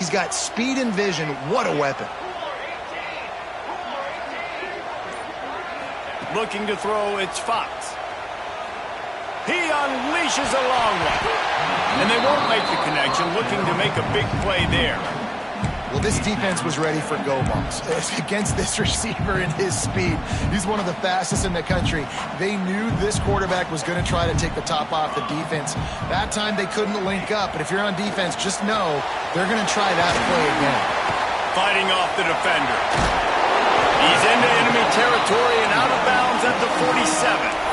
He's got speed and vision. What a weapon. Looking to throw, it's Fox. He unleashes a long one. And they won't make the connection, looking to make a big play there. Well, this defense was ready for go balls against this receiver and his speed. He's one of the fastest in the country. They knew this quarterback was going to try to take the top off the defense. That time they couldn't link up, but if you're on defense, just know they're going to try that play again. Fighting off the defender. He's into enemy territory and out of bounds at the 47.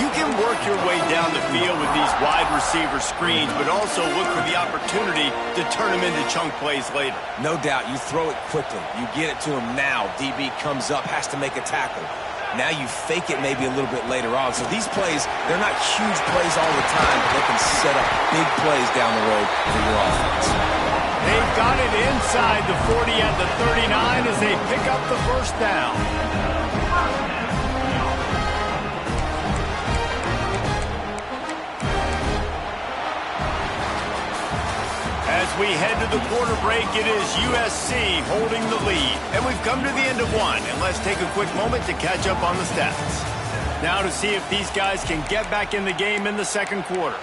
You can work your way down the field with these wide receiver screens, but also look for the opportunity to turn them into chunk plays later. No doubt, you throw it quickly. You get it to him now. DB comes up, has to make a tackle. Now you fake it maybe a little bit later on. So these plays, they're not huge plays all the time, but they can set up big plays down the road for your offense. They've got it inside the 40 at the 39 as they pick up the first down. As we head to the quarter break, it is USC holding the lead. And we've come to the end of one. And let's take a quick moment to catch up on the stats. Now to see if these guys can get back in the game in the second quarter.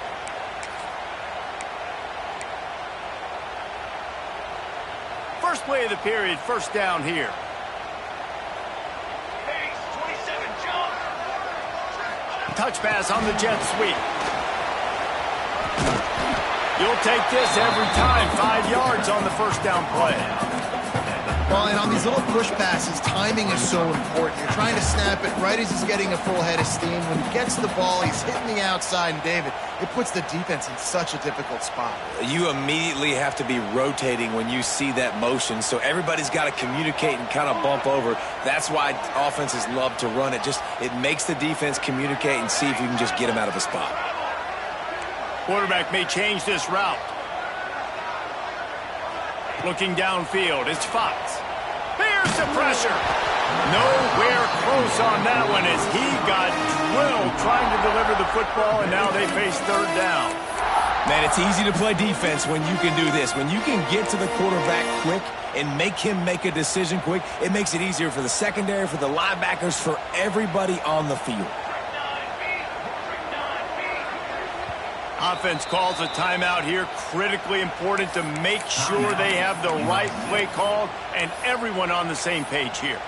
First play of the period, first down here. Touch pass on the jet sweep. You'll take this every time. 5 yards on the first down play. Well, and on these little push passes, timing is so important. You're trying to snap it right as he's getting a full head of steam. When he gets the ball, he's hitting the outside, and David, it puts the defense in such a difficult spot. You immediately have to be rotating when you see that motion, so everybody's got to communicate and kind of bump over. That's why offenses love to run it. It makes the defense communicate and see if you can just get them out of a spot. Quarterback may change this route. Looking downfield, it's Fox. Here's the pressure. Nowhere close on that one as he got drilled trying to deliver the football, and now they face third down. Man, it's easy to play defense when you can do this. When you can get to the quarterback quick and make him make a decision quick, it makes it easier for the secondary, for the linebackers, for everybody on the field. Offense calls a timeout here. Critically important to make sure they have the right play called and everyone on the same page here.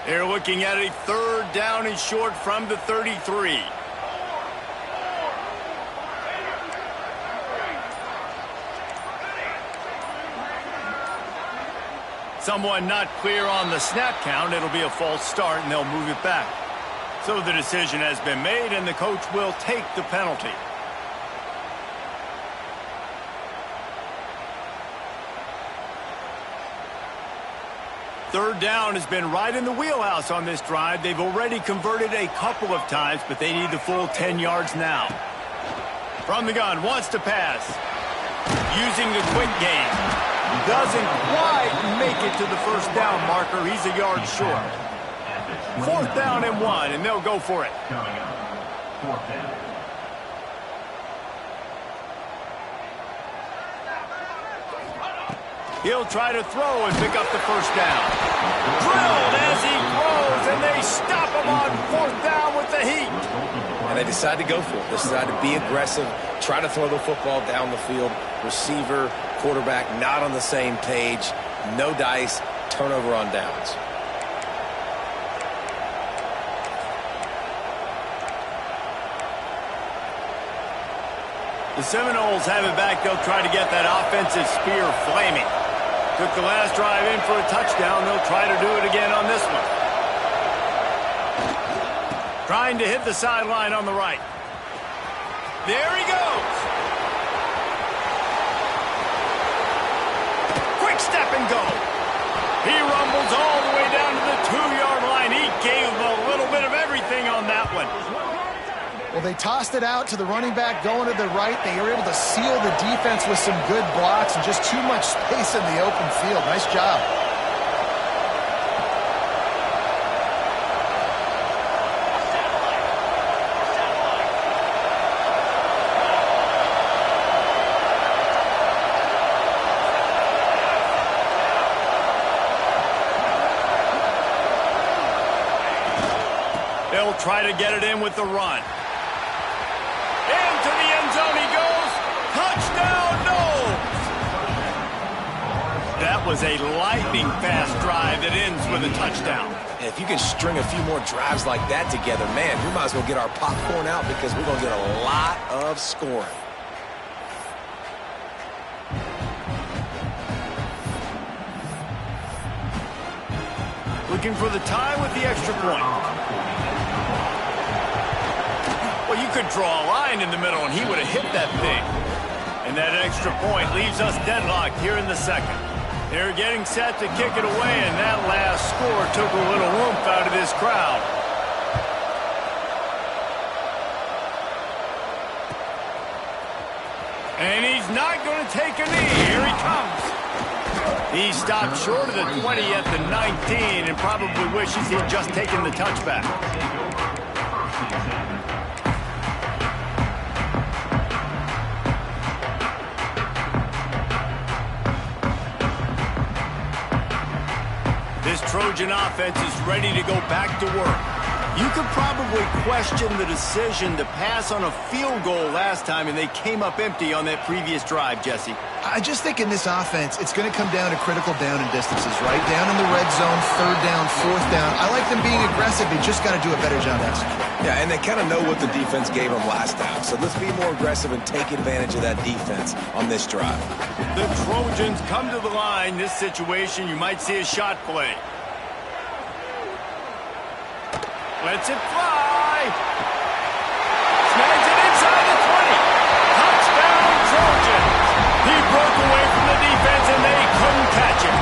They're looking at a third down and short from the 33. Someone not clear on the snap count. It'll be a false start, and they'll move it back. So the decision has been made, and the coach will take the penalty. Third down has been right in the wheelhouse on this drive. They've already converted a couple of times, but they need the full 10 yards now. From the gun, wants to pass. Using the quick game. Doesn't quite make it to the first down marker. He's a yard short. Fourth down and 1, and they'll go for it. He'll try to throw and pick up the first down. Drilled as he throws, and they stop him on fourth down with the heat. And they decide to go for it. They decide to be aggressive, try to throw the football down the field. Receiver, quarterback not on the same page. No dice, turnover on downs. The Seminoles have it back. They'll try to get that offensive spear flaming. Took the last drive in for a touchdown. They'll try to do it again on this one. Trying to hit the sideline on the right. There he goes. Quick step and go. He rumbles all the way down to the 2-yard line. He gave a little bit of everything on that one. Well, they tossed it out to the running back going to the right. They were able to seal the defense with some good blocks and just too much space in the open field. Nice job. They'll try to get it in with the run. Into the end zone he goes. Touchdown, Knowles! That was a lightning-fast drive that ends with a touchdown. If you can string a few more drives like that together, man, we might as well get our popcorn out because we're going to get a lot of scoring. Looking for the tie with the extra point. Well, you could draw a line in the middle, and he would have hit that thing. And that extra point leaves us deadlocked here in the second. They're getting set to kick it away, and that last score took a little oomph out of this crowd. And he's not going to take a knee. Here he comes. He stopped short of the 20 at the 19 and probably wishes he'd just taken the touchback. This Trojan offense is ready to go back to work. You could probably question the decision to pass on a field goal last time, and they came up empty on that previous drive, Jesse. I just think in this offense, it's going to come down to critical down and distances, right? Down in the red zone, third down, fourth down. I like them being aggressive. They just got to do a better job executing. Yeah, and they kind of know what the defense gave them last time. So let's be more aggressive and take advantage of that defense on this drive. The Trojans come to the line. This situation, you might see a shot play. Lets it fly. Snags it inside the 20. Touchdown, Trojans. He broke away from the defense, and they couldn't catch him.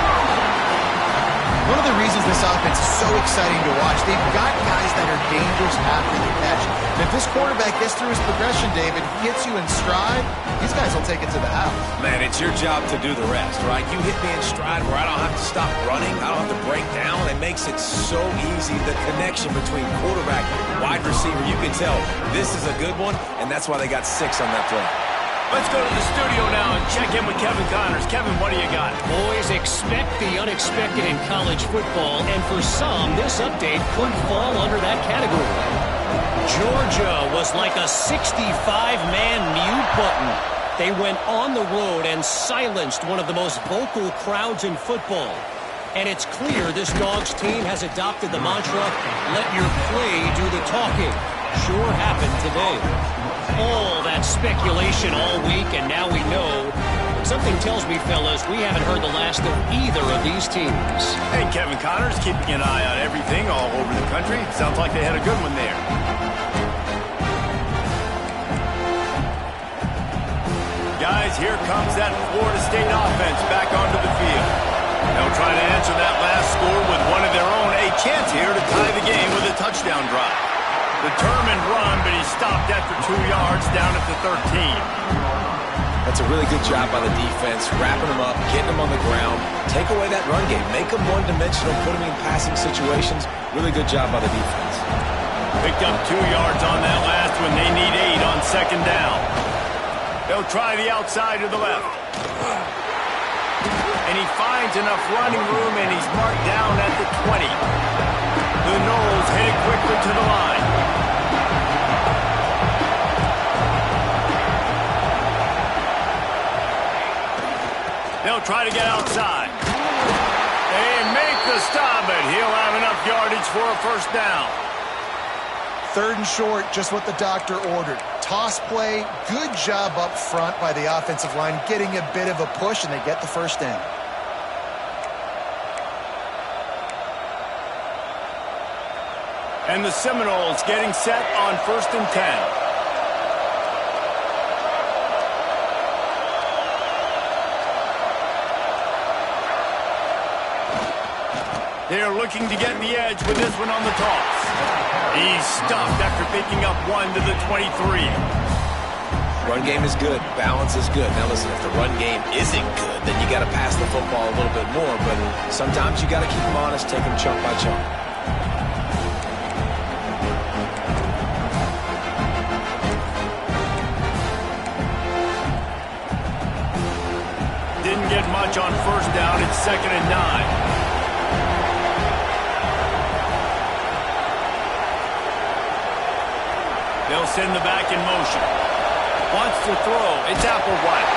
One of the reasons this offense is so exciting to watch, they've got guys that are dangerous after the catch. And if this quarterback gets through his progression, David, he hits you in stride, these guys will take it to the house. Man, it's your job to do the rest, right? You hit me in stride where I don't have to stop running. I don't have to break down. It makes it so easy. The connection between quarterback and wide receiver, you can tell this is a good one, and that's why they got 6 on that play. Let's go to the studio now and check in with Kevin Connors. Kevin, what do you got? Boys, expect the unexpected in college football, and for some, this update could fall under that category. Georgia was like a 65-man mute button. They went on the road and silenced one of the most vocal crowds in football. And it's clear this Dogs team has adopted the mantra, let your play do the talking. Sure happened today. All that speculation all week, and now we know. Something tells me, fellas, we haven't heard the last of either of these teams. Hey, Kevin Connors keeping an eye on everything all over the country. Sounds like they had a good one there. Guys, here comes that Florida State offense back onto the field. They'll try to answer that last score with one of their own. A chance here to tie the game with a touchdown drive. Determined run, but he stopped after 2 yards down at the 13. That's a really good job by the defense, wrapping them up, getting them on the ground. Take away that run game. Make them one-dimensional, put them in passing situations. Really good job by the defense. Picked up 2 yards on that last one. They need 8 on second down. They'll try the outside to the left. And he finds enough running room, and he's marked down at the 20. The Noles hit it quickly to the line. They'll try to get outside. They make the stop, but he'll have enough yardage for a first down. Third and short, just what the doctor ordered. Toss play, good job up front by the offensive line, getting a bit of a push, and they get the first down. And the Seminoles getting set on 1st and 10. They're looking to get the edge with this one on the toss. He's stuffed after picking up 1 to the 23. Run game is good. Balance is good. Now listen, if the run game isn't good, then you got to pass the football a little bit more. But sometimes you got to keep them honest, take them chunk by chunk. Didn't get much on first down. It's 2nd and 9. They'll send the back in motion. Wants to throw. It's Applewhite.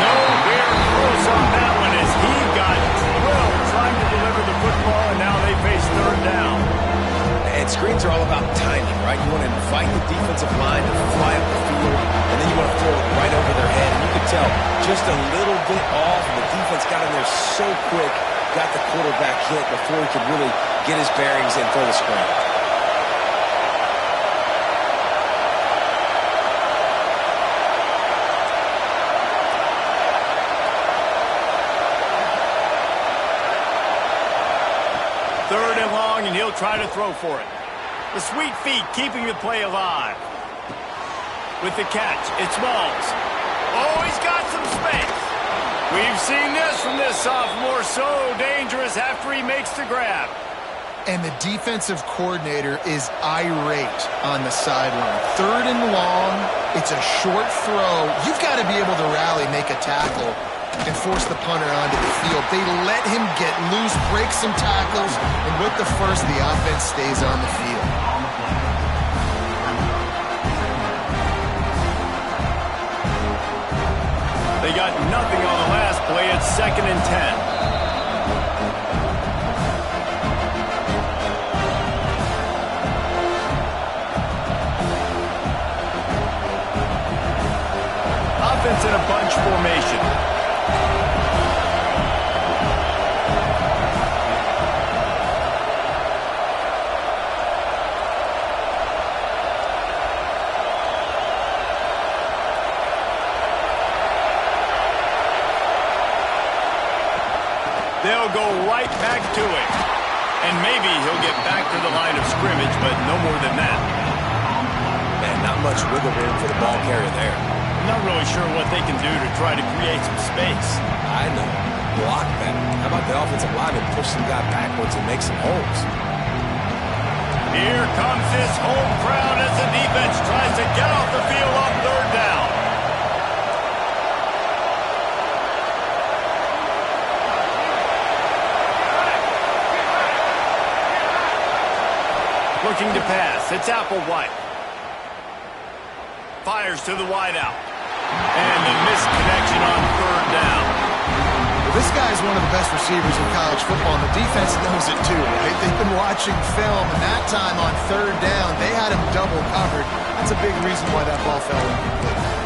Nowhere close on that one as he got drilled trying to deliver the football, and now they face third down. And screens are all about timing, right? You want to invite the defensive line to fly up the field, and then you want to throw it right over their head. And you can tell just a little bit off, and the defense got in there so quick, got the quarterback hit before he could really get his bearings and throw the screen. Third and long, and he'll try to throw for it. The sweet feet keeping the play alive. With the catch, it's Smalls. Oh, he's got some space. We've seen this from this sophomore, so dangerous after he makes the grab. And the defensive coordinator is irate on the sideline. Third and long, it's a short throw. You've got to be able to rally, make a tackle, and force the punter onto the field. They let him get loose, break some tackles, and with the first, the offense stays on the field. They got nothing on the last play. It's 2nd and 10. Offense in a bunch formation. They'll go right back to it. And maybe he'll get back to the line of scrimmage, but no more than that. Man, not much wiggle room for the ball carrier there. I'm not really sure what they can do to try to create some space. I know. Block that. How about the offensive lineman push some guy backwards and make some holes? Here comes this home crowd as the defense tries to get off the field on third down. Looking to pass. It's Applewhite. Fires to the wideout. And the missed connection on third down. Well, this guy is one of the best receivers in college football, and the defense knows it too, right? They've been watching film, and that time on third down, they had him double covered. That's a big reason why that ball fell incomplete.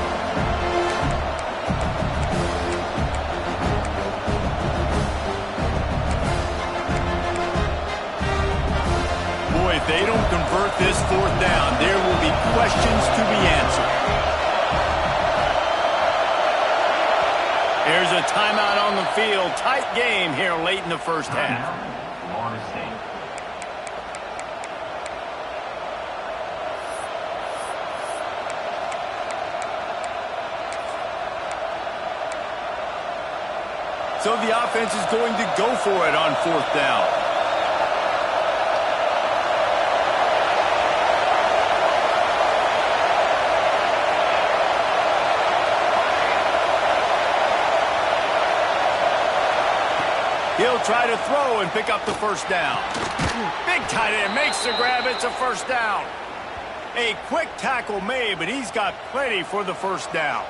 If they don't convert this fourth down, there will be questions to be answered. Here's a timeout on the field. Tight game here late in the first half. So the offense is going to go for it on fourth down. He'll try to throw and pick up the first down. Big tight end makes the grab. It's a first down. A quick tackle made, but he's got plenty for the first down.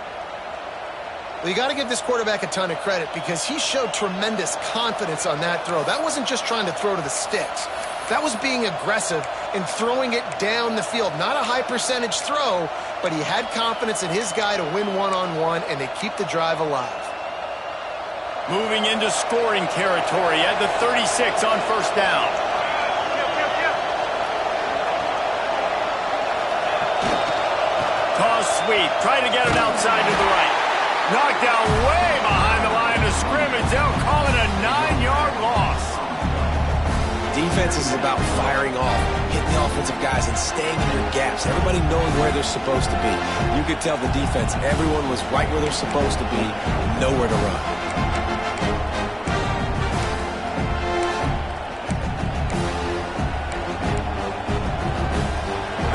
Well, you got to give this quarterback a ton of credit because he showed tremendous confidence on that throw. That wasn't just trying to throw to the sticks. That was being aggressive and throwing it down the field. Not a high percentage throw, but he had confidence in his guy to win one-on-one, and they keep the drive alive. Moving into scoring territory at the 36 on first down. Toss sweep. Try to get it outside to the right. Knocked down way behind the line of scrimmage. They'll call it a 9-yard loss. Defense is about firing off, hitting the offensive guys, and staying in your gaps. Everybody knowing where they're supposed to be. You could tell the defense, everyone was right where they're supposed to be, nowhere to run.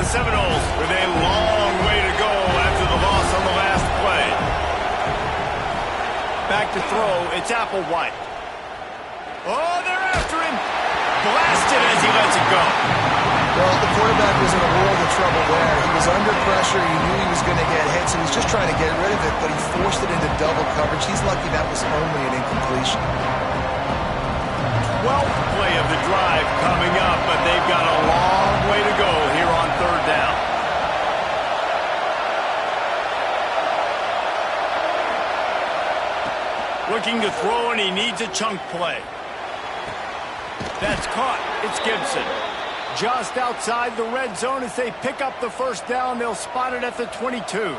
Seminoles with a long way to go after the loss on the last play. Back to throw, it's Applewhite. Oh, they're after him. Blasted as he lets it go. Well, the quarterback was in a world of trouble there. He was under pressure. He knew he was going to get hit, so he's just trying to get rid of it, but he forced it into double coverage. He's lucky that was only an incompletion. 12th play of the drive coming up, but they've got a long way to go here on 3rd down. Looking to throw, and he needs a chunk play. That's caught. It's Gibson. Just outside the red zone as they pick up the 1st down. They'll spot it at the 22.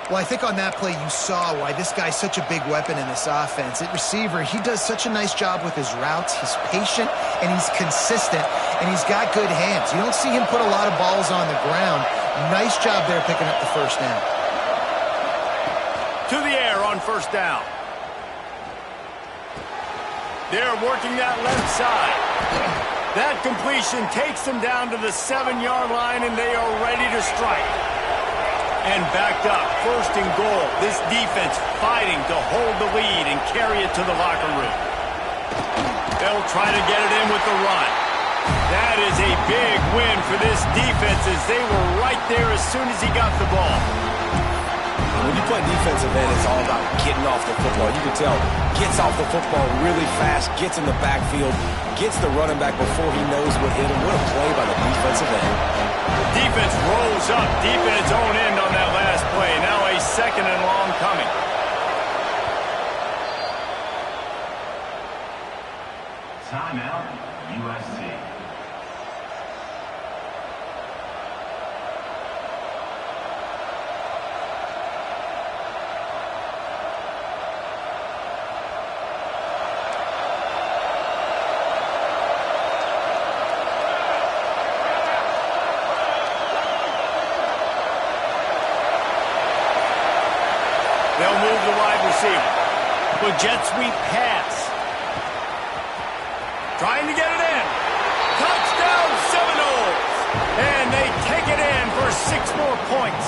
Well, I think on that play you saw why this guy's such a big weapon in this offense. At receiver, he does such a nice job with his routes. He's patient, and he's consistent, and he's got good hands. You don't see him put a lot of balls on the ground. Nice job there picking up the 1st down. To the air on 1st down. They're working that left side. That completion takes them down to the 7-yard line, and they are ready to strike. And backed up, 1st and goal. This defense fighting to hold the lead and carry it to the locker room. They'll try to get it in with the run. That is a big win for this defense as they were right there as soon as he got the ball. When you play defensive end, it's all about getting off the football. You can tell, gets off the football really fast, gets in the backfield, gets the running back before he knows what hit him. What a play by the defensive end. Defense rolls up deep in its own end on that last play. Now a 2nd and long coming. Timeout, USC. They'll move the wide receiver. With jet sweep pass. Trying to get it in. Touchdown Seminoles. And they take it in for 6 more points.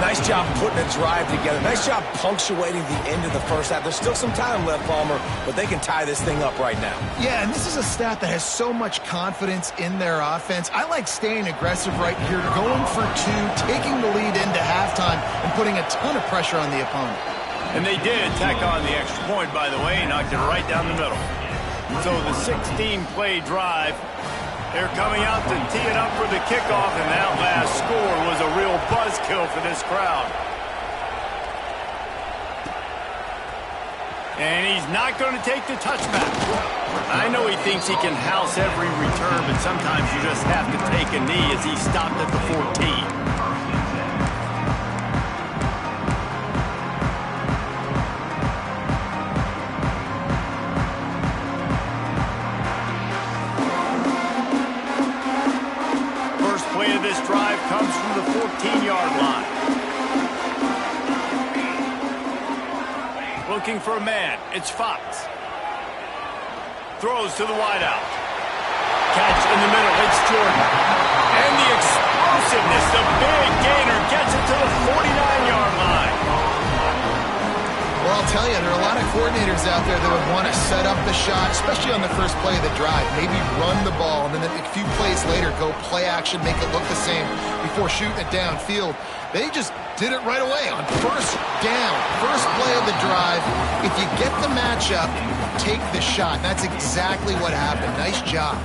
Nice job putting a drive together. Nice job punctuating the end of the 1st half. There's still some time left, Palmer, but they can tie this thing up right now. Yeah, and this is a staff that has so much confidence in their offense. I like staying aggressive right here, going for 2, taking the lead into halftime, and putting a ton of pressure on the opponent. And they did tack on the extra point, by the way, knocked it right down the middle. So the 16-play drive, they're coming out to tee it up for the kickoff, and that last score was a real buzzkill for this crowd. And he's not going to take the touchback. I know he thinks he can house every return, but sometimes you just have to take a knee as he stopped at the 14. This drive comes from the 14-yard line. Looking for a man. It's Fox. Throws to the wideout. Catch in the middle. It's Jordan. And the explosiveness. The big gainer gets it to the 49-yard line. Well, I'll tell you, there are a lot of coordinators out there that would want to set up the shot, especially on the first play of the drive. Maybe run the ball, and then a few plays later, go play action, make it look the same before shooting it downfield. They just did it right away on 1st down, first play of the drive. If you get the matchup, take the shot. That's exactly what happened. Nice job.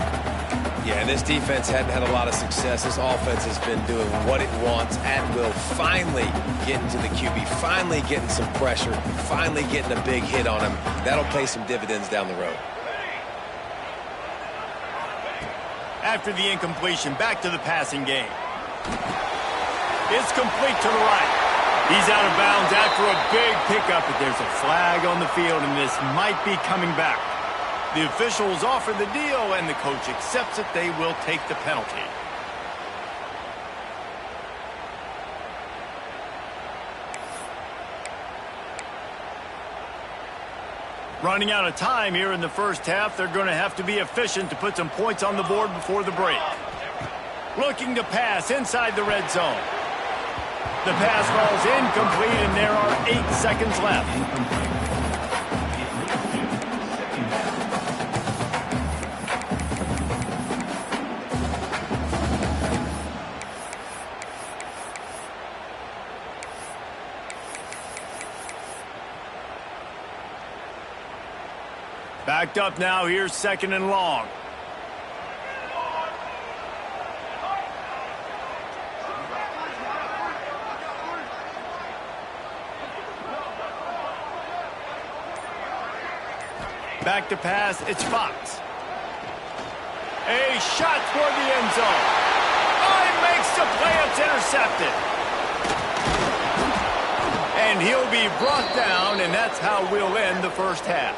Yeah, and this defense hadn't had a lot of success. This offense has been doing what it wants at will. Finally getting to the QB, finally getting some pressure, finally getting a big hit on him. That'll pay some dividends down the road. After the incompletion, back to the passing game. It's complete to the right. He's out of bounds after a big pickup, but there's a flag on the field, and this might be coming back. The officials offer the deal, and the coach accepts it. They will take the penalty. Running out of time here in the first half. They're going to have to be efficient to put some points on the board before the break. Looking to pass inside the red zone. The pass falls incomplete, and there are 8 seconds left. Backed up now. Here's 2nd and long. Back to pass. It's Fox. A shot toward the end zone. Oh, he makes the play. It's intercepted. And he'll be brought down, and that's how we'll end the first half.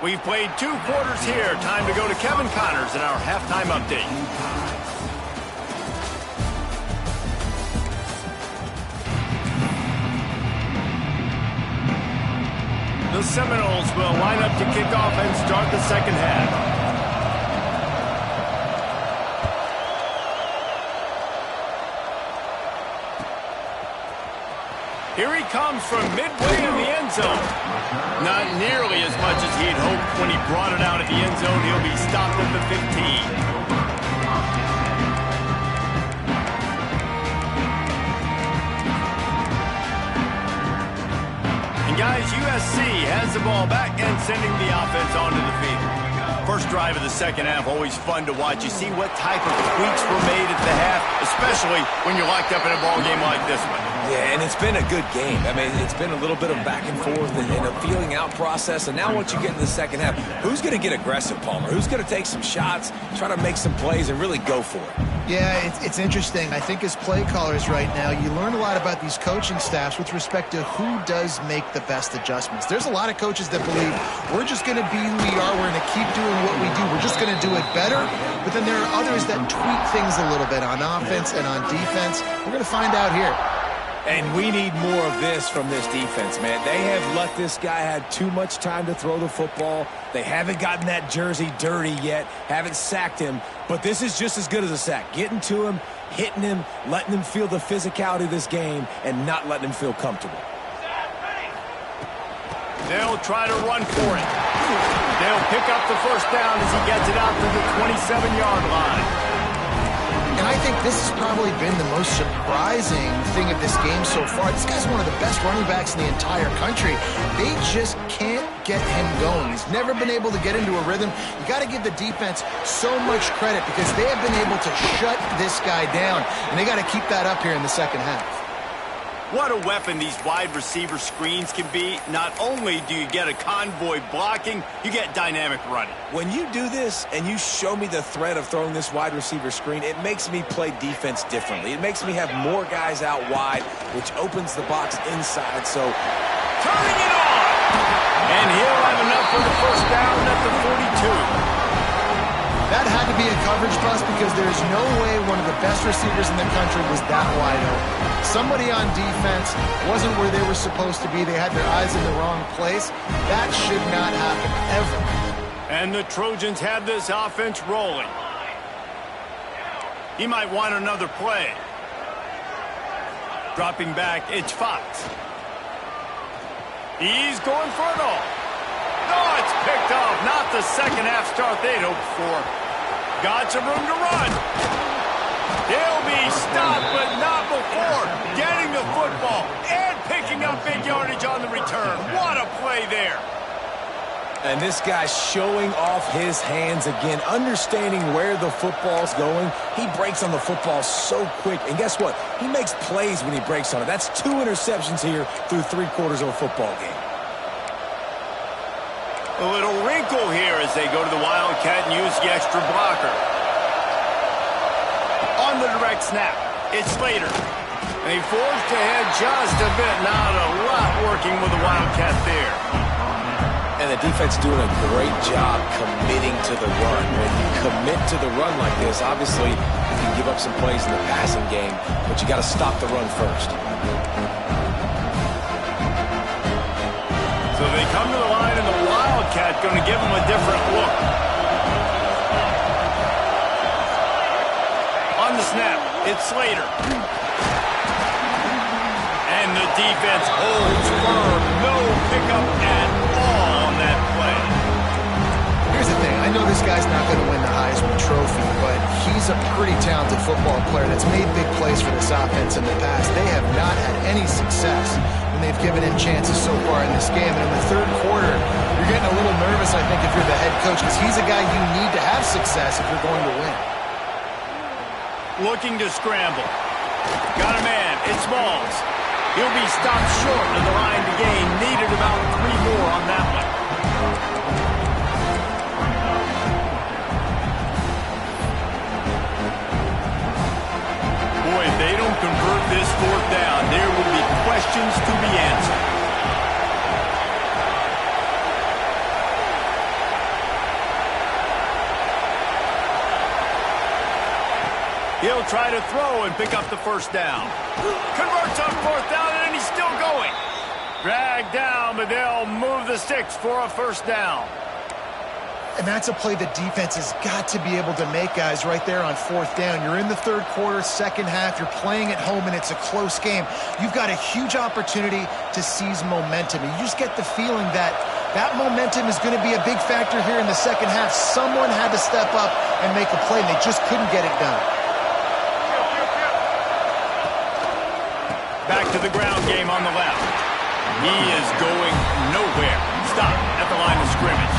We've played 2 quarters here. Time to go to Kevin Connors in our halftime update. The Seminoles will line up to kick off and start the second half. Here he comes from midway in the end zone. Not nearly as much as he'd hoped when he brought it out at the end zone. He'll be stopped at the 15. And guys, USC has the ball back and sending the offense onto the field. First drive of the second half, always fun to watch. You see what type of tweaks were made at the half, especially when you're locked up in a ball game like this one. Yeah, and it's been a good game. I mean, it's been a little bit of back and forth and a feeling out process. And now once you get into the second half, who's going to get aggressive, Palmer? Who's going to take some shots, try to make some plays, and really go for it? Yeah, it's interesting. I think as play callers right now, you learn a lot about these coaching staffs with respect to who does make the best adjustments. There's a lot of coaches that believe we're just going to be who we are. We're going to keep doing what we do. We're just going to do it better. But then there are others that tweak things a little bit on offense and on defense. We're going to find out here. And we need more of this from this defense, man. They have let this guy have too much time to throw the football. They haven't gotten that jersey dirty yet, haven't sacked him. But this is just as good as a sack. Getting to him, hitting him, letting him feel the physicality of this game, and not letting him feel comfortable. They'll try to run for it. They'll pick up the first down as he gets it out to the 27-yard line. And I think this has probably been the most surprising thing of this game so far. This guy's one of the best running backs in the entire country. They just can't get him going. He's never been able to get into a rhythm. You got to give the defense so much credit because they have been able to shut this guy down. And they got to keep that up here in the second half. What a weapon these wide receiver screens can be. Not only do you get a convoy blocking, you get dynamic running. When you do this and you show me the threat of throwing this wide receiver screen, it makes me play defense differently. It makes me have more guys out wide, which opens the box inside. So, turning it on! And he'll have enough for the first down at the 42. That had to be a coverage bust because there's no way one of the best receivers in the country was that wide open. Somebody on defense wasn't where they were supposed to be. They had their eyes in the wrong place. That should not happen, ever. And the Trojans have this offense rolling. He might want another play. Dropping back, it's Fox. He's going for it all. Oh, it's picked off. Not the second half start they'd hoped for. Got some room to run. He'll be stopped, but not before getting the football and picking up big yardage on the return. What a play there. And this guy's showing off his hands again, understanding where the football's going. He breaks on the football so quick. And guess what? He makes plays when he breaks on it. That's 2 interceptions here through 3 quarters of a football game. A little wrinkle here as they go to the Wildcat and use the extra blocker. On the direct snap, it's Slater. They forced ahead just a bit. Not a lot working with the Wildcat there. And the defense doing a great job committing to the run. When you commit to the run like this, obviously you can give up some plays in the passing game, but you got to stop the run first. So they come to the line, and the Wildcat going to give them a different look. On the snap, it's Slater. And the defense holds firm. No pickup at all on that play. Here's the thing. I know this guy's not going to win the Heisman Trophy, but he's he's a pretty talented football player that's made big plays for this offense in the past. They have not had any success when they've given him chances so far in this game. And in the third quarter, you're getting a little nervous, I think, if you're the head coach, because he's a guy you need to have success if you're going to win. Looking to scramble. Got a man. It's Smalls. He'll be stopped short of the line to gain. Needed about 3 more on that one. Boy, if they don't convert this fourth down, there will be questions to be answered. He'll try to throw and pick up the first down. Converts on fourth down, and he's still going. Dragged down, but they'll move the sticks for a first down. And that's a play the defense has got to be able to make, guys, right there on fourth down. You're in the third quarter, second half. You're playing at home, and it's a close game. You've got a huge opportunity to seize momentum. And you just get the feeling that that momentum is going to be a big factor here in the second half. Someone had to step up and make a play, and they just couldn't get it done. Back to the ground game on the left. He is going nowhere. Stop at the line of scrimmage.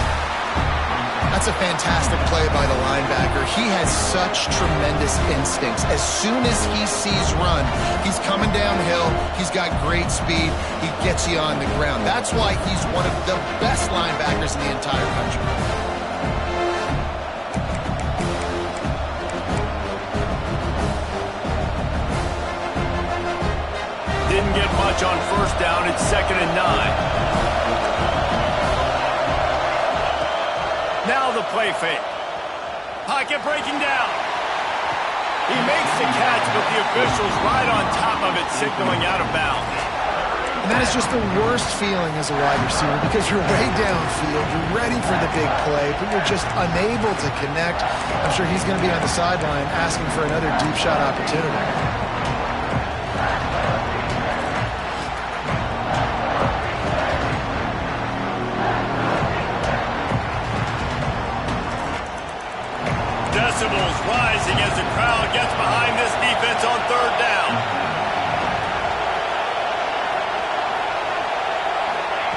That's a fantastic play by the linebacker. He has such tremendous instincts. As soon as he sees run, he's coming downhill. He's got great speed. He gets you on the ground. That's why he's one of the best linebackers in the entire country. Didn't get much on first down. It's 2nd and 9. Now the play fake. Pocket breaking down. He makes the catch, but the official's right on top of it, signaling out of bounds. And that is just the worst feeling as a wide receiver, because you're way downfield, you're ready for the big play, but you're just unable to connect. I'm sure he's going to be on the sideline asking for another deep shot opportunity. Decibels rising as the crowd gets behind this defense on third down.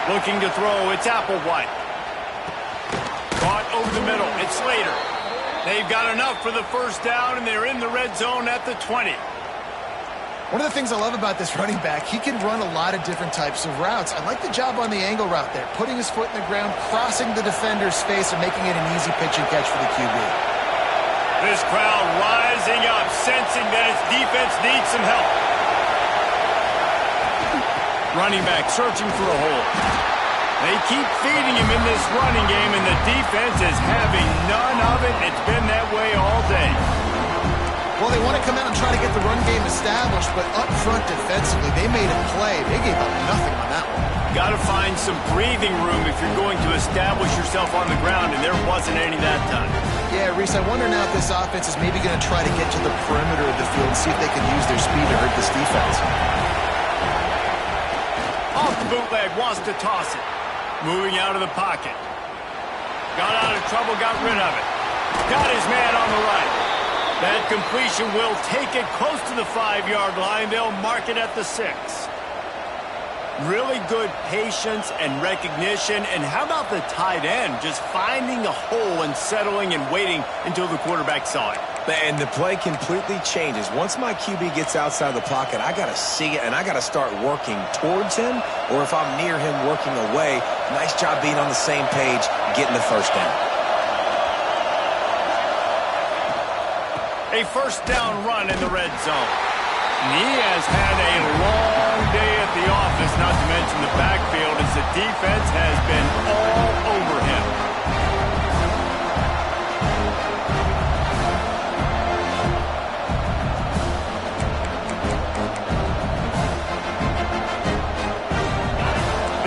Looking to throw, it's Applewhite. Caught over the middle, it's Slater. They've got enough for the first down, and they're in the red zone at the 20. One of the things I love about this running back, he can run a lot of different types of routes. I like the job on the angle route there, putting his foot in the ground, crossing the defender's face, and making it an easy pitch and catch for the QB. This crowd rising up, sensing that its defense needs some help. Running back searching for a hole. They keep feeding him in this running game, and the defense is having none of it. It's been that way all day. Well, they want to come out and try to get the run game established, but up front defensively, they made a play. They gave up nothing on that one. Got to find some breathing room if you're going to establish yourself on the ground, and there wasn't any that time. Yeah, Reese, I wonder now if this offense is maybe going to try to get to the perimeter of the field and see if they can use their speed to hurt this defense. Off the bootleg, wants to toss it. Moving out of the pocket. Got out of trouble, got rid of it. Got his man on the right. That completion will take it close to the 5-yard line. They'll mark it at the 6. Really good patience and recognition. And how about the tight end just finding a hole and settling and waiting until the quarterback saw it? And the play completely changes. Once my QB gets outside the pocket, I got to see it, and I got to start working towards him, or if I'm near him, working away. Nice job being on the same page, getting the first down. A first down run in the red zone. And he has had a long day at the office, not to mention the backfield, as the defense has been all over him.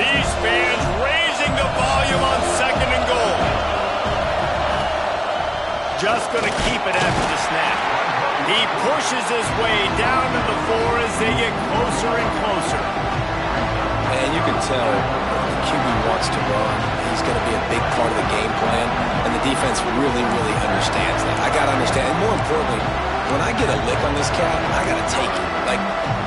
These fans raising the volume on 2nd and goal. Just going to keep it after the snap. He pushes his way down to the 4 as they get closer and closer. And you can tell the QB wants to run. He's going to be a big part of the game plan. And the the defense really, really understands that. I got to understand. And more importantly, when I get a lick on this cat, I got to take it. Like,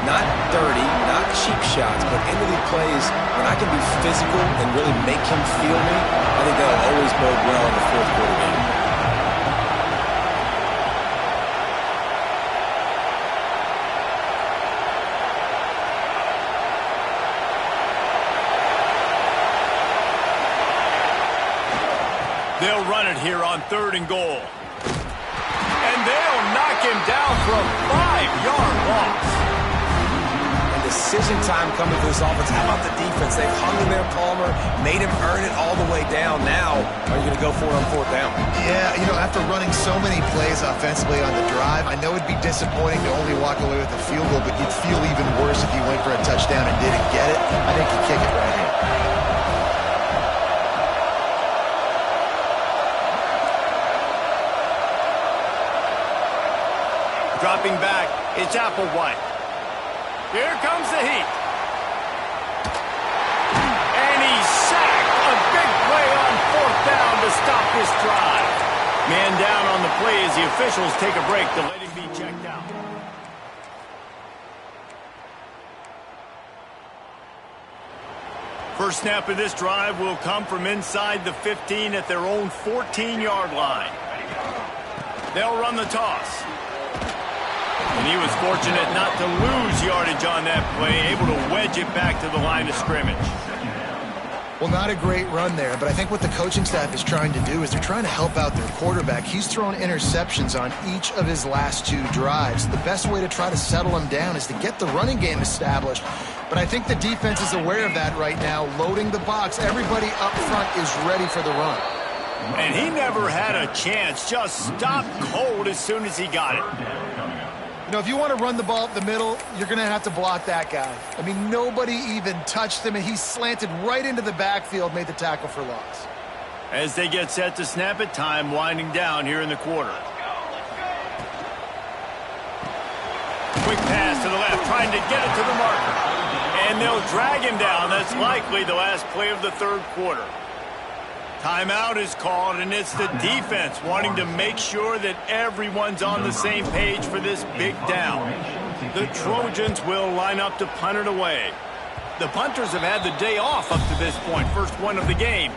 not dirty, not cheap shots, but into the plays, when I can be physical and really make him feel me, I think that'll always bode well in the fourth quarter game. They'll run it here on 3rd and goal. And they'll knock him down for a 5-yard loss. And decision time coming for this offense. How about the defense? They've hung in there, Palmer, made him earn it all the way down. Now, are you going to go for it on 4th down? Yeah, you know, after running so many plays offensively on the drive, I know it'd be disappointing to only walk away with a field goal, but you'd feel even worse if you went for a touchdown and didn't get it. I think you kick it right here. Dropping back, it's Applewhite. Here comes the heat. And he's sacked. A big play on 4th down to stop this drive. Man down on the play as the officials take a break to let him be checked out. First snap of this drive will come from inside the 15 at their own 14-yard line. They'll run the toss. And he was fortunate not to lose yardage on that play, able to wedge it back to the line of scrimmage. Well, not a great run there, but I think what the coaching staff is trying to do is they're trying to help out their quarterback. He's thrown interceptions on each of his last 2 drives. The best way to try to settle him down is to get the running game established. But I think the defense is aware of that right now, loading the box. Everybody up front is ready for the run. And he never had a chance, just stopped cold as soon as he got it. You know, if you want to run the ball up the middle, you're going to have to block that guy. I mean, nobody even touched him, and he slanted right into the backfield, made the tackle for loss. As they get set to snap it, time winding down here in the quarter. Quick pass to the left, trying to get it to the marker. And they'll drag him down. That's likely the last play of the 3rd quarter. Timeout is called, and it's the defense wanting to make sure that everyone's on the same page for this big down. The Trojans will line up to punt it away. The punters have had the day off up to this point, first one of the game.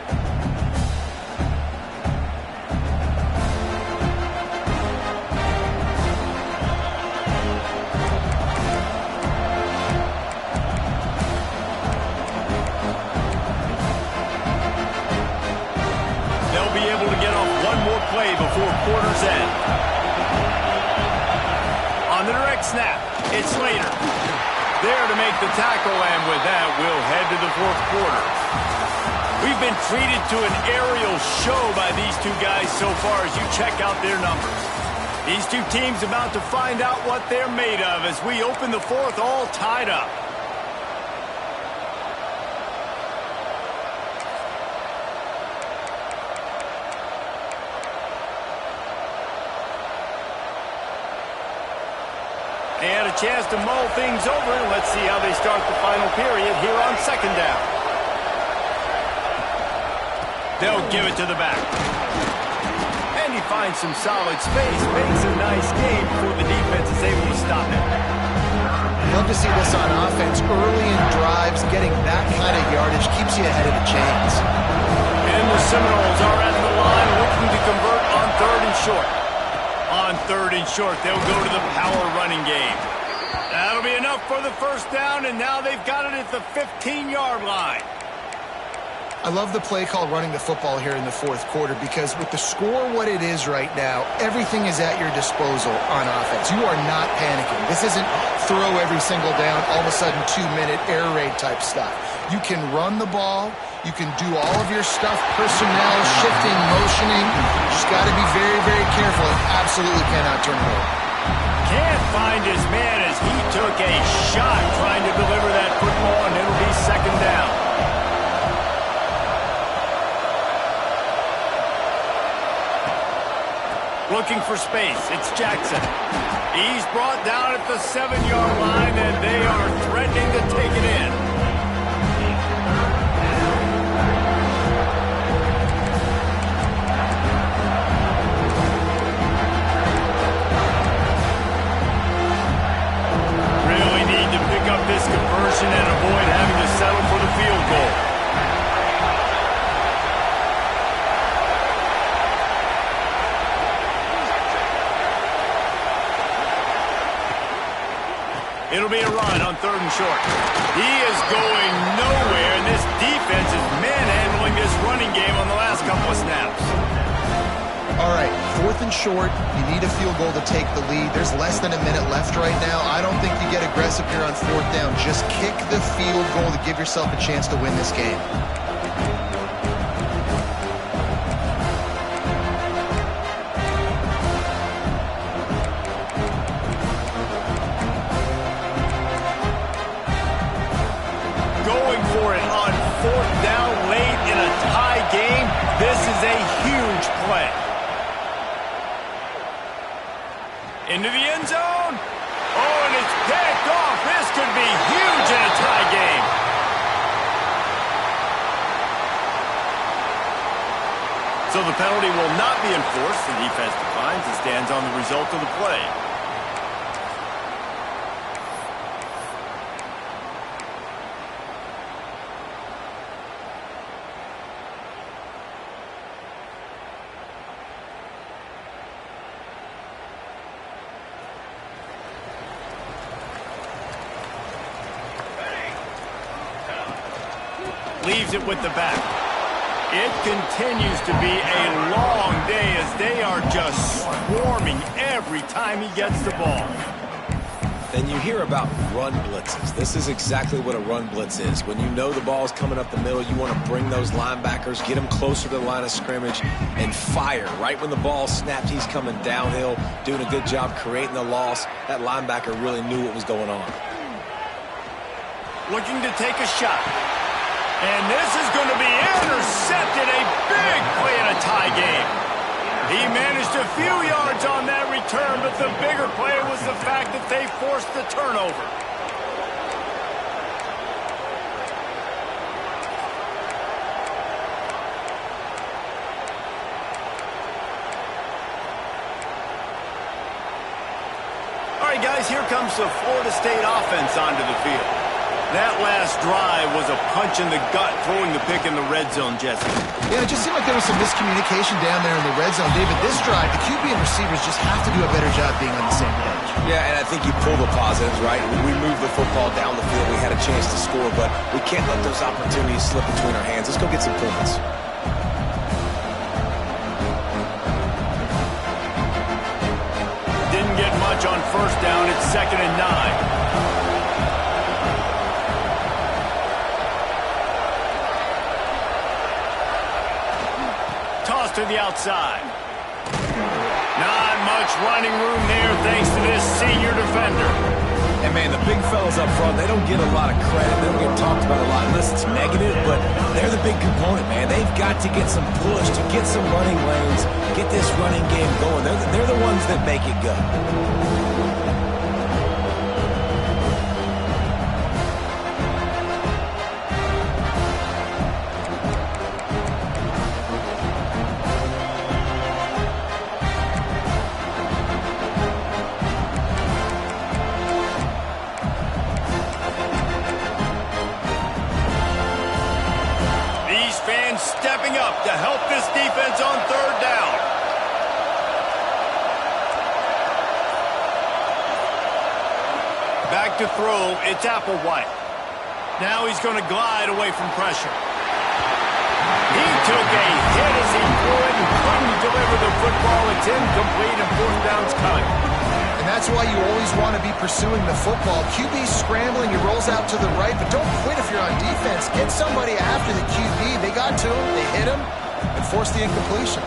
Play before quarter's end. On the direct snap, it's Slater. There to make the tackle, and with that, we'll head to the 4th quarter. We've been treated to an aerial show by these 2 guys so far as you check out their numbers. These 2 teams about to find out what they're made of as we open the 4th all tied up. And a chance to mull things over, and let's see how they start the final period here on 2nd down. They'll give it to the back. And he finds some solid space, makes a nice game before the defense is able to stop it. Love to see this on offense. Early in drives, getting that kind of yardage keeps you ahead of the chains. And the Seminoles are at the line looking to convert on 3rd and short. On 3rd and short, they'll go to the power running game. That'll be enough for the first down, and now they've got it at the 15-yard line. I love the play call running the football here in the 4th quarter because with the score what it is right now, everything is at your disposal on offense. You are not panicking. This isn't throw every single down, all of a sudden 2-minute air raid type stuff. You can run the ball. You can do all of your stuff, personnel, shifting, motioning. You just got to be very, very careful and absolutely cannot turn it over. Can't find his man as he took a shot trying to deliver that football, and it'll be 2nd down. Looking for space, it's Jackson. He's brought down at the 7-yard line, and they are threatening to take it in. It'll be a run on 3rd and short. He is going nowhere, and this defense is manhandling this running game on the last couple of snaps. All right, 4th and short. You need a field goal to take the lead. There's less than a minute left right now. I don't think you get aggressive here on 4th down. Just kick the field goal to give yourself a chance to win this game. Going for it on 4th down late in a tie game. This is a huge play. Into the end zone. Oh, and it's picked off. This could be huge in a tie game. So the penalty will not be enforced. The defense declines and stands on the result of the play. Leaves it with the back. It continues to be a long day as they are just swarming every time he gets the ball. Then you hear about run blitzes. This is exactly what a run blitz is. When you know the ball's coming up the middle, you want to bring those linebackers, get them closer to the line of scrimmage, and fire. Right when the ball snapped, he's coming downhill, doing a good job creating the loss. That linebacker really knew what was going on. Looking to take a shot. And this is going to be intercepted. A big play in a tie game. He managed a few yards on that return, but the bigger play was the fact that they forced the turnover. All right, guys, here comes the Florida State offense onto the field. That last drive was a punch in the gut, throwing the pick in the red zone, Jesse. Yeah, it just seemed like there was some miscommunication down there in the red zone. David, this drive, the QB and receivers just have to do a better job being on the same page. Yeah, and I think you pull the positives, right? We moved the football down the field. We had a chance to score, but we can't let those opportunities slip between our hands. Let's go get some points. Didn't get much on 1st down. It's 2nd and 9. To the outside. Not much running room there thanks to this senior defender. And, man, the big fellas up front, they don't get a lot of credit. They don't get talked about a lot unless it's negative, but they're the big component, man. They've got to get some push, to get some running lanes, get this running game going. They're the ones that make it go. Stepping up to help this defense on 3rd down. Back to throw, it's Applewhite. Now he's going to glide away from pressure. He took a hit as he threw it and couldn't deliver the football. It's incomplete and 4th down's coming. And that's why you always want to be pursuing the football. QB's scrambling, he rolls out to the right, but don't quit if you're on defense. Get somebody after the QB. They got to him, they hit him, and forced the incompletion.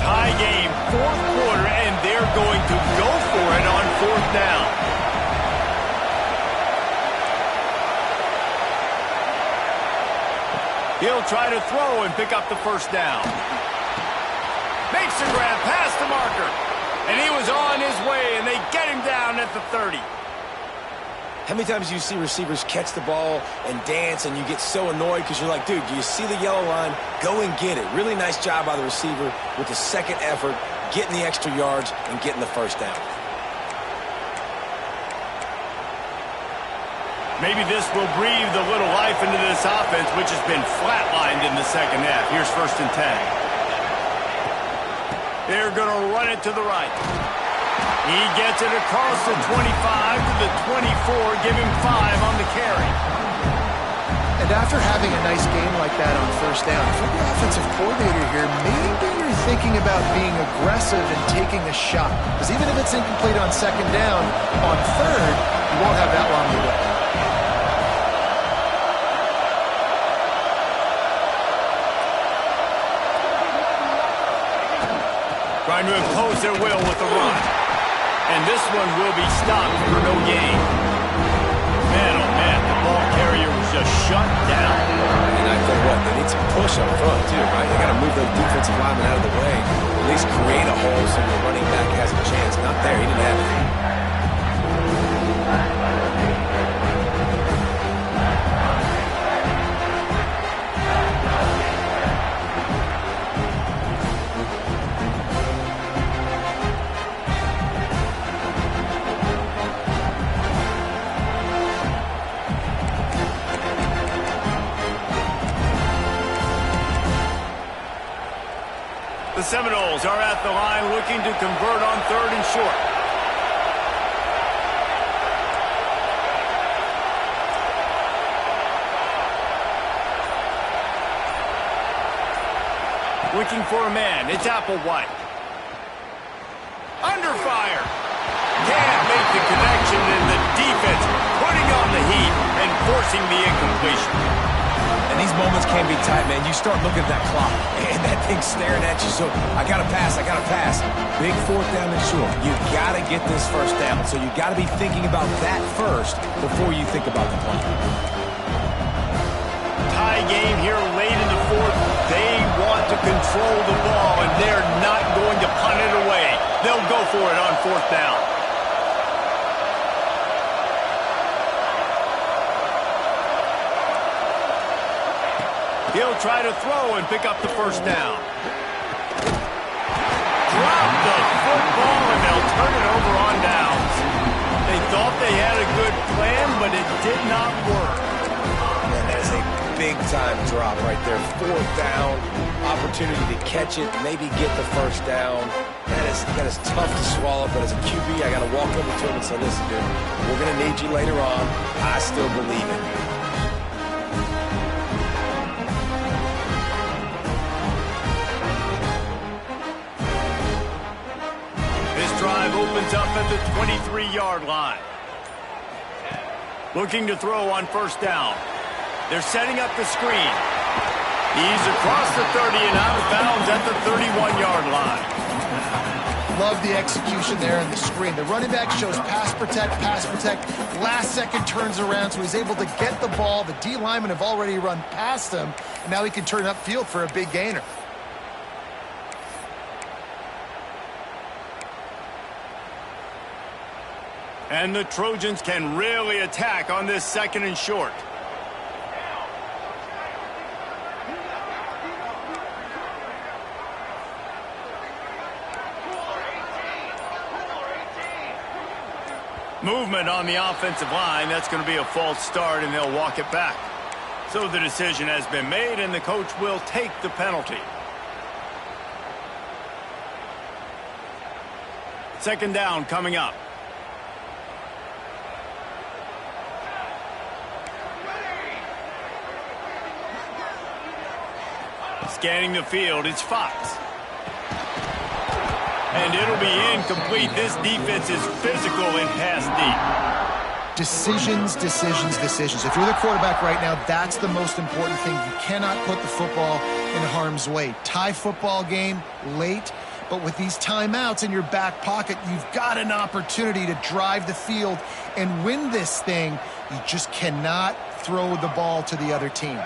Tie game, 4th quarter, and they're going to go for it on 4th down. He'll try to throw and pick up the 1st down. Makes the grab past the marker. And he was on his way, and they get him down at the 30. How many times do you see receivers catch the ball and dance and you get so annoyed because you're like, dude, do you see the yellow line? Go and get it. Really nice job by the receiver with the 2nd effort, getting the extra yards and getting the 1st down. Maybe this will breathe a little life into this offense, which has been flatlined in the second half. Here's 1st and 10. They're going to run it to the right. He gets it across the 25 to the 24, give him 5 on the carry. And after having a nice game like that on 1st down, if you're the offensive coordinator here, maybe you're thinking about being aggressive and taking a shot. Because even if it's incomplete on 2nd down, on 3rd, you won't have that long to wait. Trying to impose their will with the run. And this one will be stopped for no gain. Man, oh man, the ball carrier was just shut down. And I tell you what, they need some push up front too, right? They got to move those defensive linemen out of the way. At least create a hole so the running back has a chance. Not there, he didn't have it. The Seminoles are at the line looking to convert on 3rd and short. Looking for a man. It's Applewhite. Under fire. Can't make the connection, and the defense putting on the heat and forcing the incompletion. And these moments can be tight, man. You start looking at that clock, and that thing's staring at you. So I got to pass, I got to pass. Big 4th down and short. You got to get this 1st down. So you got to be thinking about that first before you think about the play. Tie game here late in the 4th. They want to control the ball, and they're not going to punt it away. They'll go for it on 4th down. He'll try to throw and pick up the 1st down. Drop the football, and they'll turn it over on downs. They thought they had a good plan, but it did not work. And that's a big-time drop right there. 4th down, opportunity to catch it, maybe get the 1st down. That is tough to swallow, but as a QB, I got to walk over to him and say, listen, dude, we're going to need you later on. I still believe in you. Drive opens up at the 23-yard line. Looking to throw on 1st down. They're setting up the screen. He's across the 30 and out of bounds at the 31-yard line. Love the execution there in the screen. The running back shows pass protect. Last second turns around, so he's able to get the ball. The D linemen have already run past him, and now he can turn upfield for a big gainer. And the Trojans can really attack on this 2nd and short. Movement on the offensive line. That's going to be a false start, and they'll walk it back. So the decision has been made, and the coach will take the penalty. 2nd down coming up. Scanning the field, it's Fox. And it'll be incomplete. This defense is physical and pass deep. Decisions. If you're the quarterback right now, that's the most important thing. You cannot put the football in harm's way. Tie football game late, but with these timeouts in your back pocket, you've got an opportunity to drive the field and win this thing. You just cannot throw the ball to the other team.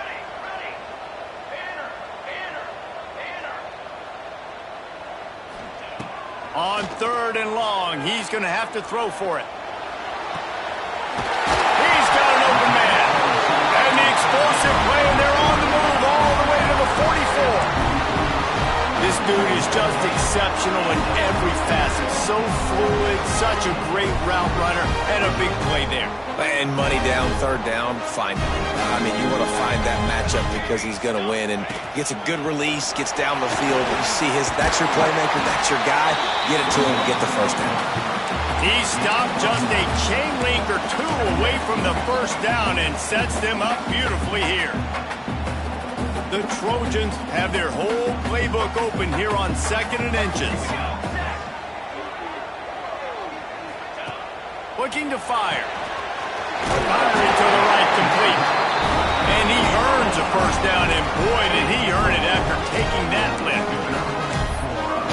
On 3rd and long, he's going to have to throw for it. He's got an open man. And the explosive play, and they're on the move all the way to the 44. This dude is just exceptional in every facet. So fluid, such a great route runner, and a big play there. And money down, third down, find him. I mean, you want to find that matchup because he's going to win. And gets a good release, gets down the field. You see that's your playmaker, that's your guy. Get it to him, get the first down. He stopped just a chain link or two away from the first down and sets them up beautifully here. The Trojans have their whole playbook open here on 2nd and inches. Looking to fire. Firing to the right, complete. And he earns a first down, and boy, did he earn it after taking that lift.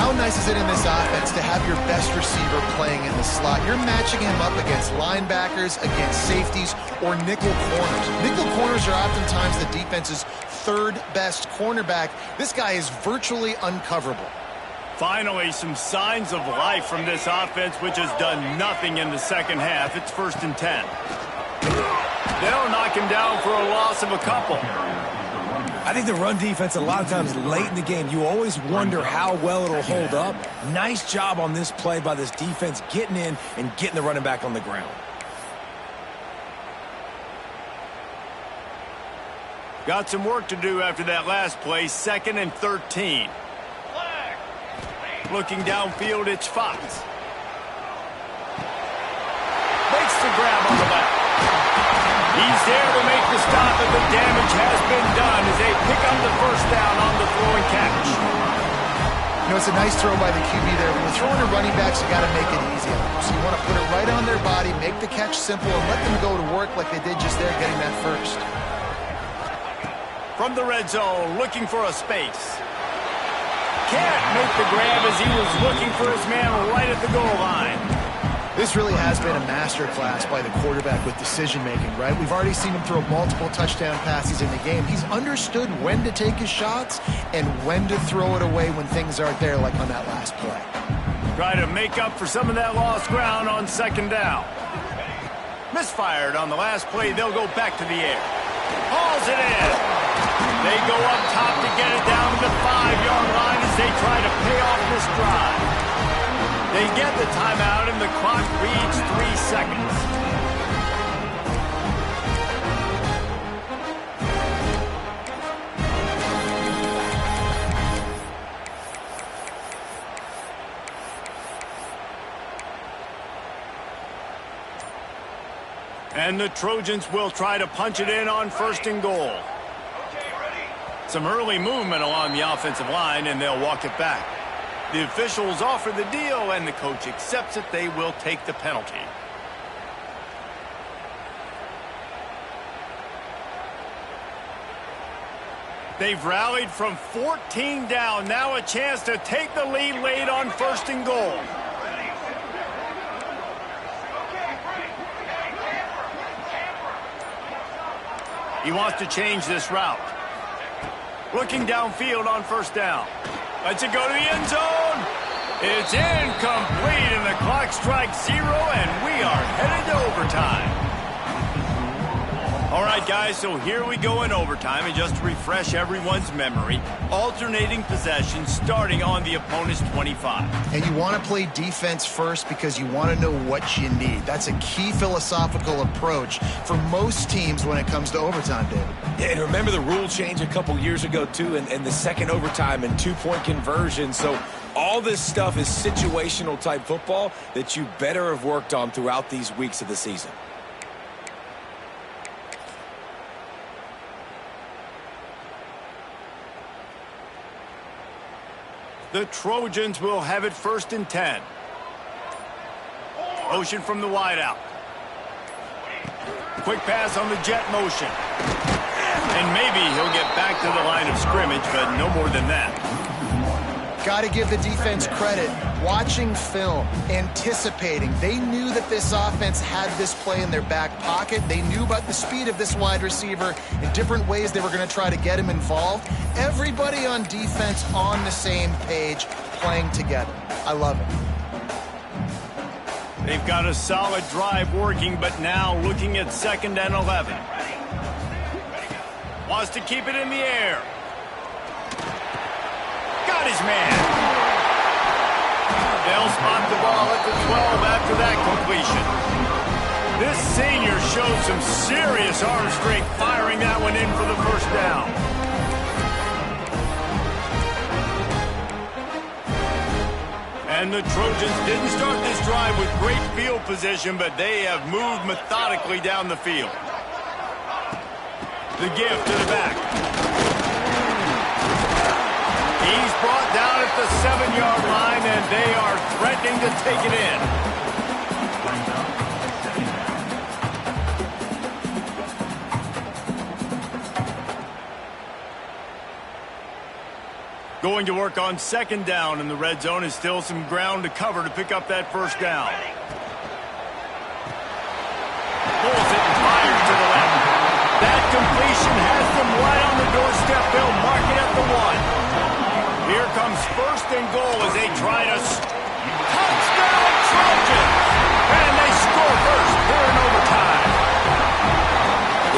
How nice is it in this offense to have your best receiver playing in the slot? You're matching him up against linebackers, against safeties, or nickel corners. Nickel corners are oftentimes the defense's third best cornerback. This guy is virtually uncoverable. Finally, some signs of life from this offense, which has done nothing in the second half. It's 1st and 10. They'll knock him down for a loss of a couple. I think the run defense, a lot of times late in the game, you always wonder how well it'll hold up. Nice job on this play by this defense, getting in and getting the running back on the ground. Got some work to do after that last play. 2nd and 13. Looking downfield, it's Fox. Makes the grab on the left. He's there to make the stop, but the damage has been done as they pick up the first down on the throw and catch. You know, it's a nice throw by the QB there. When you're throwing to running backs, you got to make it easy. So you want to put it right on their body, make the catch simple, and let them go to work like they did just there, getting that first. From the red zone, looking for a space. Can't make the grab as he was looking for his man right at the goal line. This really has been a masterclass by the quarterback with decision-making, right? We've already seen him throw multiple touchdown passes in the game. He's understood when to take his shots and when to throw it away when things aren't there, like on that last play. Try to make up for some of that lost ground on 2nd down. Misfired on the last play. They'll go back to the air. Hauls it in. They go up top to get it down to the 5-yard line as they try to pay off this drive. They get the timeout, and the clock reads 3 seconds. And the Trojans will try to punch it in on 1st and goal. Some early movement along the offensive line, and they'll walk it back. The officials offer the deal, and the coach accepts it. They will take the penalty. They've rallied from 14 down. Now a chance to take the lead late on 1st and goal. He wants to change this route. Looking downfield on 1st down. Lets it go to the end zone. It's incomplete, and the clock strikes 0, and we are headed to overtime. All right, guys, so here we go in overtime, and just to refresh everyone's memory, alternating possession starting on the opponent's 25. And you want to play defense first because you want to know what you need. That's a key philosophical approach for most teams when it comes to overtime, David. Yeah, and remember the rule change a couple years ago, too, and the second overtime and two-point conversion. So all this stuff is situational-type football that you better have worked on throughout these weeks of the season. The Trojans will have it 1st and 10. Motion from the wideout. Quick pass on the jet motion. And maybe he'll get back to the line of scrimmage, but no more than that. Got to give the defense credit. Watching film, anticipating. They knew that this offense had this play in their back pocket. They knew about the speed of this wide receiver and different ways they were going to try to get him involved. Everybody on defense on the same page, playing together. I love it. They've got a solid drive working, but now looking at 2nd and 11. Wants to keep it in the air. Got his man. They'll spot the ball at the 12 after that completion. This senior showed some serious arm strength firing that one in for the first down. And the Trojans didn't start this drive with great field position, but they have moved methodically down the field. The give to the back. He's brought down at the 7-yard line, and they are threatening to take it in. Going to work on second down in the red zone is still some ground to cover to pick up that first down. Pulls it and fires to the left. That completion has them right on the doorstep. They'll mark it at the 1. Here comes first and goal as they try to... Touchdown Trojans! And they score first here in overtime.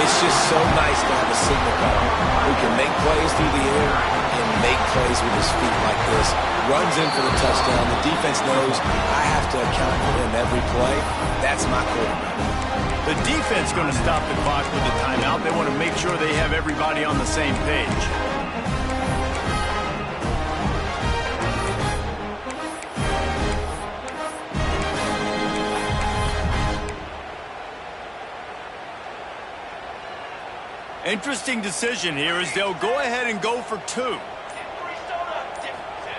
It's just so nice to have a signal guy who can make plays through the air and make plays with his feet like this. Runs in for the touchdown. The defense knows I have to account for him every play. That's my quarterback. The defense going to stop the clock with the timeout. They want to make sure they have everybody on the same page. Interesting decision here as they'll go ahead and go for 2.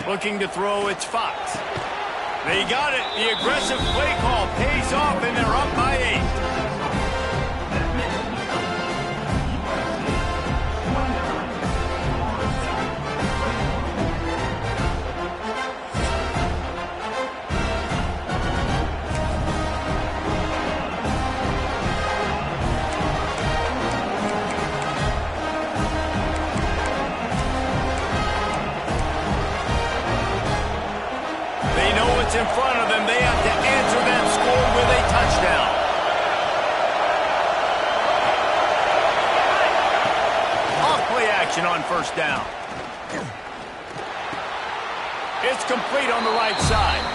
Looking to throw, it's Fox. They got it. The aggressive play call pays off, and they're up by 8. In front of them, they have to answer that score with a touchdown. Off play action on first down. It's complete on the right side.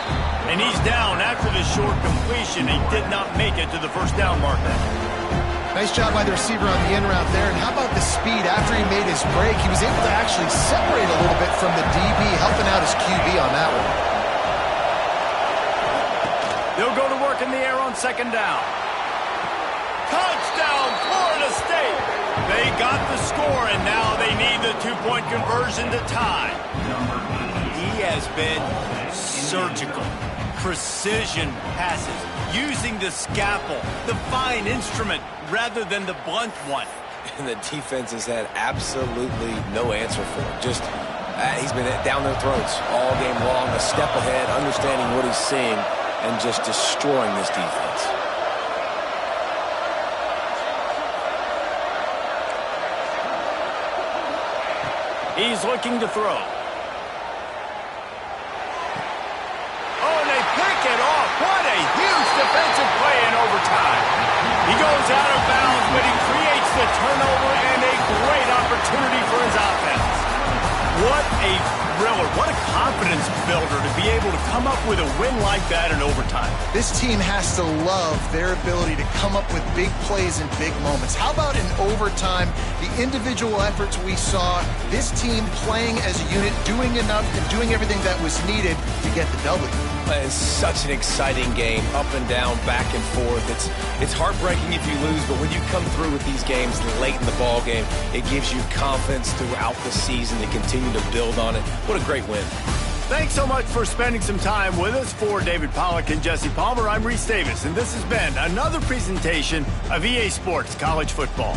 And he's down after the short completion. He did not make it to the first down marker. Nice job by the receiver on the in route there. And how about the speed after he made his break? He was able to actually separate a little bit from the DB, helping out his QB on that one. They'll go to work in the air on second down. Touchdown, Florida State! They got the score, and now they need the 2-point conversion to tie. He has been surgical. Precision passes, using the scalpel, the fine instrument, rather than the blunt one. And the defense has had absolutely no answer for it. Just, he's been down their throats all game long, a step ahead, understanding what he's seeing, and just destroying this defense. He's looking to throw. Oh, and they pick it off. What a huge defensive play in overtime. He goes out of bounds, but he creates the turnover and a great opportunity for his offense. What a thriller. What a confidence builder to be able to come up with a win like that in overtime. This team has to love their ability to come up with big plays in big moments. How about in overtime, the individual efforts we saw, this team playing as a unit, doing enough and doing everything that was needed to get the W. It's such an exciting game, up and down, back and forth. It's heartbreaking if you lose, but when you come through with these games late in the ball game, it gives you confidence throughout the season to continue to build on it. What a great win. Thanks so much for spending some time with us. For David Pollack and Jesse Palmer, I'm Reese Davis, and this has been another presentation of EA Sports College Football.